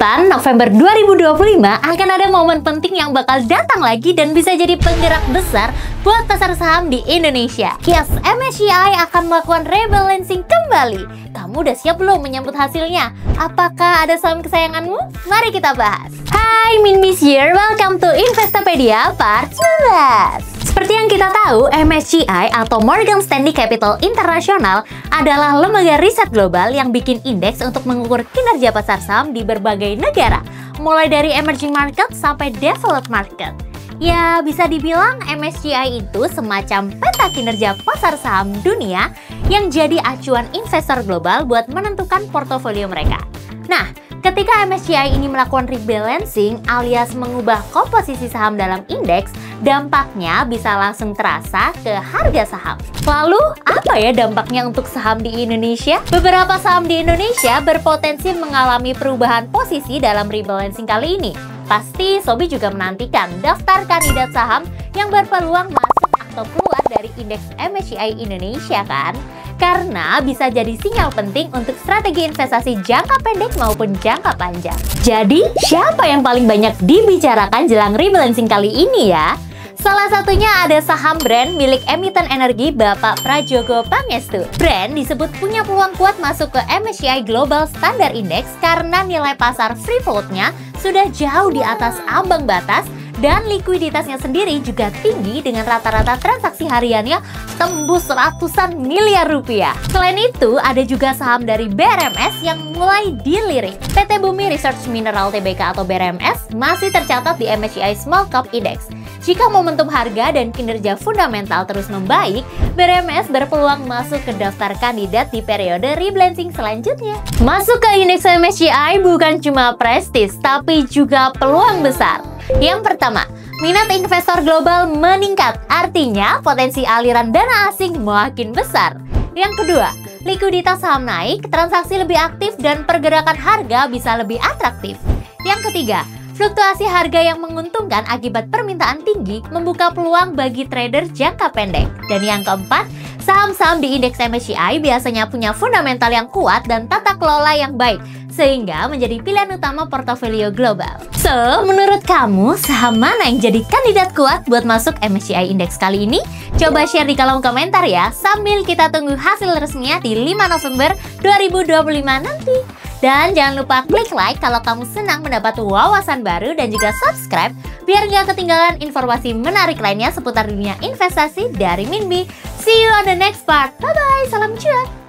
depan, November 2025, akan ada momen penting yang bakal datang lagi dan bisa jadi penggerak besar buat pasar saham di Indonesia. Yes, MSCI akan melakukan rebalancing kembali. Kamu udah siap belum menyambut hasilnya? Apakah ada saham kesayanganmu? Mari kita bahas. Hai, Minmis here. Welcome to Investopedia Part 19. Seperti yang kita tahu, MSCI atau Morgan Stanley Capital International adalah lembaga riset global yang bikin indeks untuk mengukur kinerja pasar saham di berbagai negara, mulai dari emerging market sampai developed market. Ya, bisa dibilang MSCI itu semacam peta kinerja pasar saham dunia yang jadi acuan investor global buat menentukan portofolio mereka. Nah, ketika MSCI ini melakukan rebalancing alias mengubah komposisi saham dalam indeks, dampaknya bisa langsung terasa ke harga saham. Lalu, apa ya dampaknya untuk saham di Indonesia? Beberapa saham di Indonesia berpotensi mengalami perubahan posisi dalam rebalancing kali ini. Pasti Sobi juga menantikan daftar kandidat saham yang berpeluang masuk atau keluar dari indeks MSCI Indonesia kan? Karena bisa jadi sinyal penting untuk strategi investasi jangka pendek maupun jangka panjang. Jadi, siapa yang paling banyak dibicarakan jelang rebalancing kali ini ya? Salah satunya ada saham brand milik emiten energi Bapak Prajogo Pangestu. Brand disebut punya peluang kuat masuk ke MSCI Global Standard Index karena nilai pasar free float-nya sudah jauh di atas ambang batas dan likuiditasnya sendiri juga tinggi dengan rata-rata transaksi hariannya tembus ratusan miliar rupiah. Selain itu, ada juga saham dari BRMS yang mulai dilirik. PT Bumi Research Mineral Tbk atau BRMS masih tercatat di MSCI Small Cap Index. Jika momentum harga dan kinerja fundamental terus membaik, BRMS berpeluang masuk ke daftar kandidat di periode rebalancing selanjutnya. Masuk ke indeks MSCI bukan cuma prestis, tapi juga peluang besar. Yang pertama, minat investor global meningkat, artinya potensi aliran dana asing makin besar. Yang kedua, likuiditas saham naik, transaksi lebih aktif, dan pergerakan harga bisa lebih atraktif. Yang ketiga, fluktuasi harga yang menguntungkan akibat permintaan tinggi membuka peluang bagi trader jangka pendek. Dan yang keempat, saham-saham di indeks MSCI biasanya punya fundamental yang kuat dan tata kelola yang baik, sehingga menjadi pilihan utama portofolio global. So, menurut kamu, saham mana yang jadi kandidat kuat buat masuk MSCI Index kali ini? Coba share di kolom komentar ya, sambil kita tunggu hasil resminya di 5 November 2025 nanti. Dan jangan lupa klik like kalau kamu senang mendapat wawasan baru dan juga subscribe biar nggak ketinggalan informasi menarik lainnya seputar dunia investasi dari Minbi. See you on the next part. Bye-bye, salam cuan!